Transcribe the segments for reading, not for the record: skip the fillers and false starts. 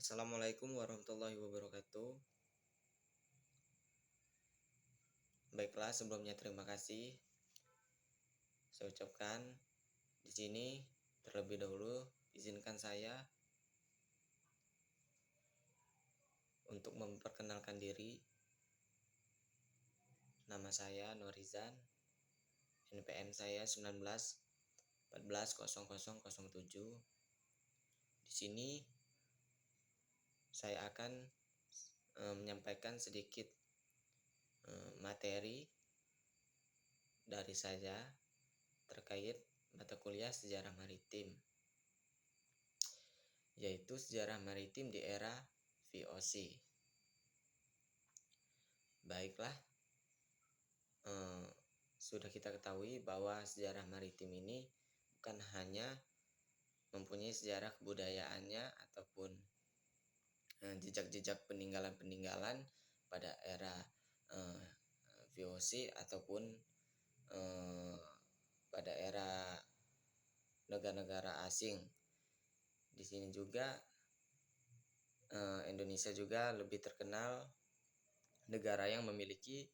Assalamualaikum warahmatullahi wabarakatuh. Baiklah, sebelumnya terima kasih saya ucapkan di sini. Terlebih dahulu izinkan saya untuk memperkenalkan diri. Nama saya Norizan, NPM saya 19 14 0007. Di sini saya akan menyampaikan sedikit materi dari saya terkait mata kuliah sejarah maritim, yaitu sejarah maritim di era VOC. Baiklah, sudah kita ketahui bahwa sejarah maritim ini bukan hanya mempunyai sejarah kebudayaannya ataupun jejak-jejak peninggalan-peninggalan pada era VOC ataupun pada era negara-negara asing. Di sini juga Indonesia juga lebih terkenal negara yang memiliki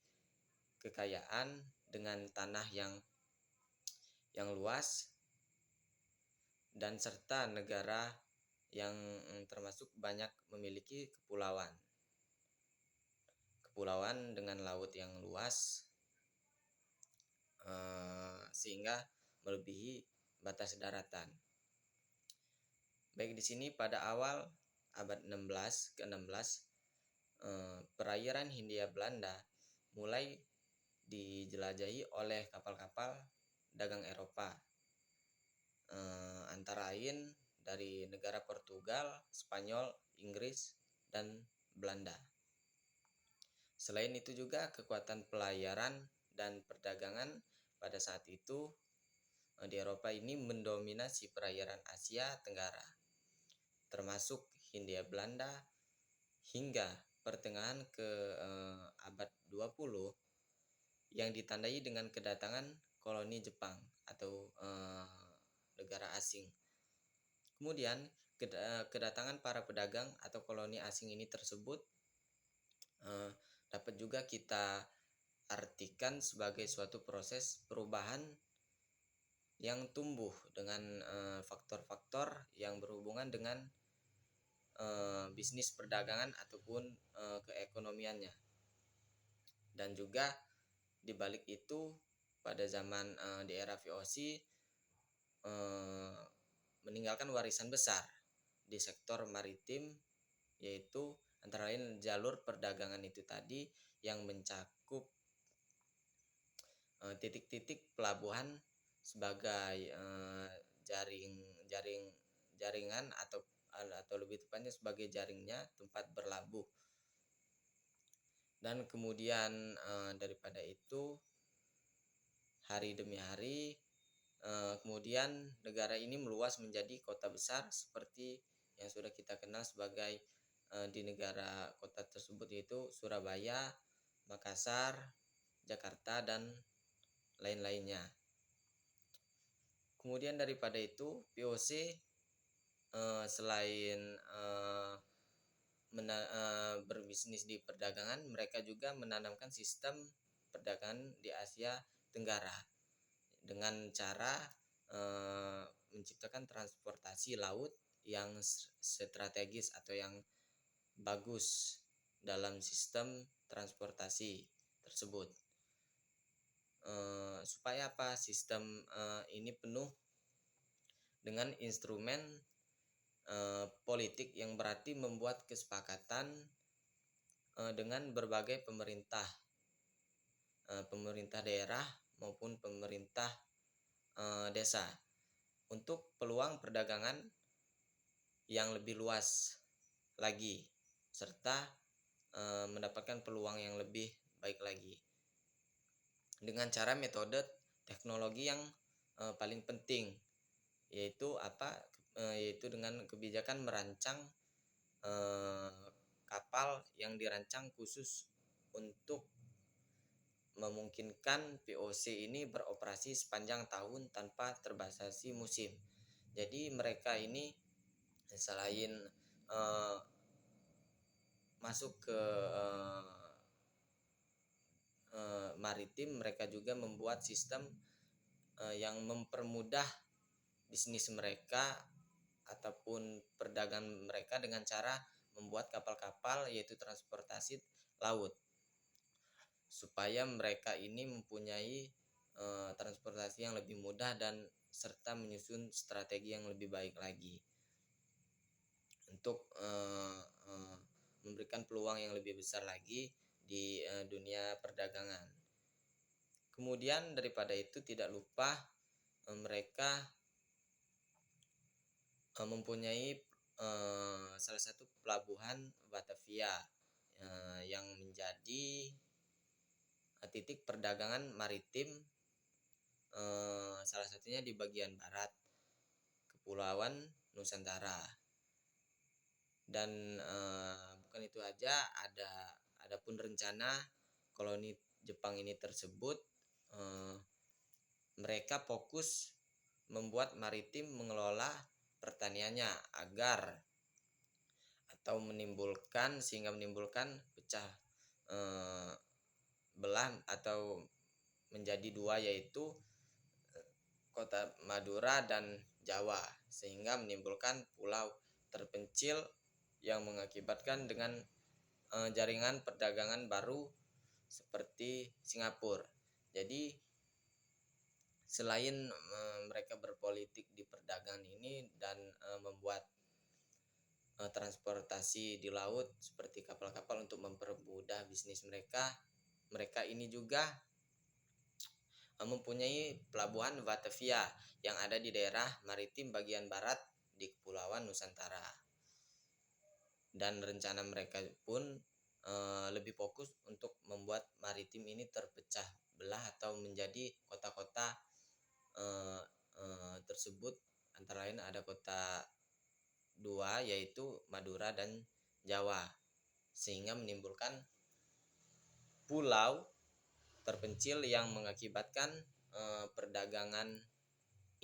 kekayaan dengan tanah yang luas dan serta negara yang termasuk banyak memiliki kepulauan dengan laut yang luas, sehingga melebihi batas daratan. Baik, di sini pada awal abad 16 ke-16 perairan Hindia Belanda mulai dijelajahi oleh kapal-kapal dagang Eropa, antara lain dari negara Portugal, Spanyol, Inggris, dan Belanda. Selain itu juga kekuatan pelayaran dan perdagangan pada saat itu di Eropa ini mendominasi perairan Asia Tenggara, termasuk Hindia Belanda, hingga pertengahan ke abad 20 yang ditandai dengan kedatangan koloni Jepang atau negara asing. Kemudian kedatangan para pedagang atau koloni asing ini tersebut dapat juga kita artikan sebagai suatu proses perubahan yang tumbuh dengan faktor-faktor yang berhubungan dengan bisnis perdagangan ataupun keekonomiannya. Dan juga di balik itu pada zaman di era VOC meninggalkan warisan besar di sektor maritim, yaitu antara lain jalur perdagangan itu tadi yang mencakup titik-titik pelabuhan sebagai jaringan atau lebih tepatnya sebagai jaringnya tempat berlabuh. Dan kemudian daripada itu hari demi hari kemudian negara ini meluas menjadi kota besar seperti yang sudah kita kenal sebagai di negara kota tersebut, yaitu Surabaya, Makassar, Jakarta, dan lain-lainnya. Kemudian daripada itu VOC selain berbisnis di perdagangan, mereka juga menanamkan sistem perdagangan di Asia Tenggara dengan cara menciptakan transportasi laut yang strategis atau yang bagus dalam sistem transportasi tersebut. Supaya apa? Sistem ini penuh dengan instrumen politik yang berarti membuat kesepakatan dengan berbagai pemerintah daerah maupun pemerintah desa untuk peluang perdagangan yang lebih luas lagi, serta mendapatkan peluang yang lebih baik lagi dengan cara metode teknologi yang paling penting, yaitu yaitu dengan kebijakan merancang kapal yang dirancang khusus untuk memungkinkan VOC ini beroperasi sepanjang tahun tanpa terbatasi musim. Jadi mereka ini selain masuk ke maritim, mereka juga membuat sistem yang mempermudah bisnis mereka ataupun perdagangan mereka dengan cara membuat kapal-kapal, yaitu transportasi laut, supaya mereka ini mempunyai transportasi yang lebih mudah dan serta menyusun strategi yang lebih baik lagi untuk memberikan peluang yang lebih besar lagi di dunia perdagangan. Kemudian daripada itu tidak lupa mereka mempunyai salah satu pelabuhan Batavia yang menjadi titik perdagangan maritim, salah satunya di bagian barat Kepulauan Nusantara. Dan bukan itu aja, ada pun rencana koloni Jepang ini tersebut, mereka fokus membuat maritim mengelola pertaniannya agar atau sehingga menimbulkan pecah belah atau menjadi dua, yaitu kota Madura dan Jawa, sehingga menimbulkan pulau terpencil yang mengakibatkan dengan jaringan perdagangan baru seperti Singapura. Jadi selain mereka berpolitik di perdagangan ini dan membuat transportasi di laut seperti kapal-kapal untuk mempermudah bisnis mereka, mereka ini juga mempunyai pelabuhan Batavia yang ada di daerah maritim bagian barat di Kepulauan Nusantara. Dan rencana mereka pun lebih fokus untuk membuat maritim ini terpecah belah atau menjadi kota-kota tersebut, antara lain ada kota dua, yaitu Madura dan Jawa, sehingga menimbulkan pulau terpencil yang mengakibatkan perdagangan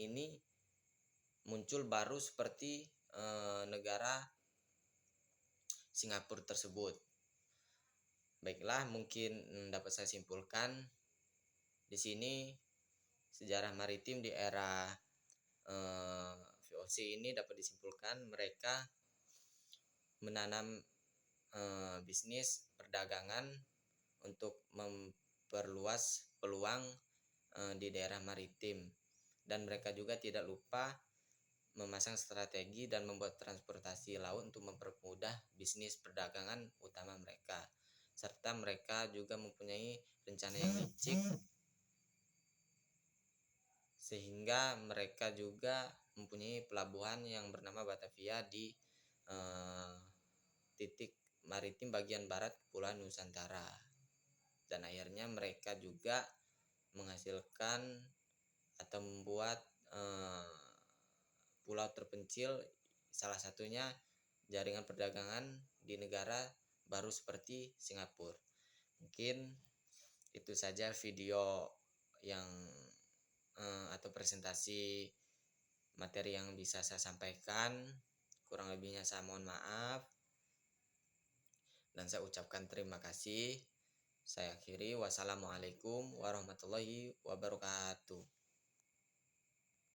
ini muncul baru seperti negara Singapura tersebut. Baiklah, mungkin dapat saya simpulkan di sini sejarah maritim di era VOC ini dapat disimpulkan mereka menanam bisnis perdagangan untuk memperluas peluang di daerah maritim, dan mereka juga tidak lupa memasang strategi dan membuat transportasi laut untuk mempermudah bisnis perdagangan utama mereka, serta mereka juga mempunyai rencana yang licik sehingga mereka juga mempunyai pelabuhan yang bernama Batavia di titik maritim bagian barat Kepulauan Nusantara. Dan akhirnya mereka juga menghasilkan atau membuat pulau terpencil, salah satunya jaringan perdagangan di negara baru seperti Singapura. Mungkin itu saja video yang atau presentasi materi yang bisa saya sampaikan. Kurang lebihnya saya mohon maaf dan saya ucapkan terima kasih. Saya akhiri, wassalamualaikum warahmatullahi wabarakatuh.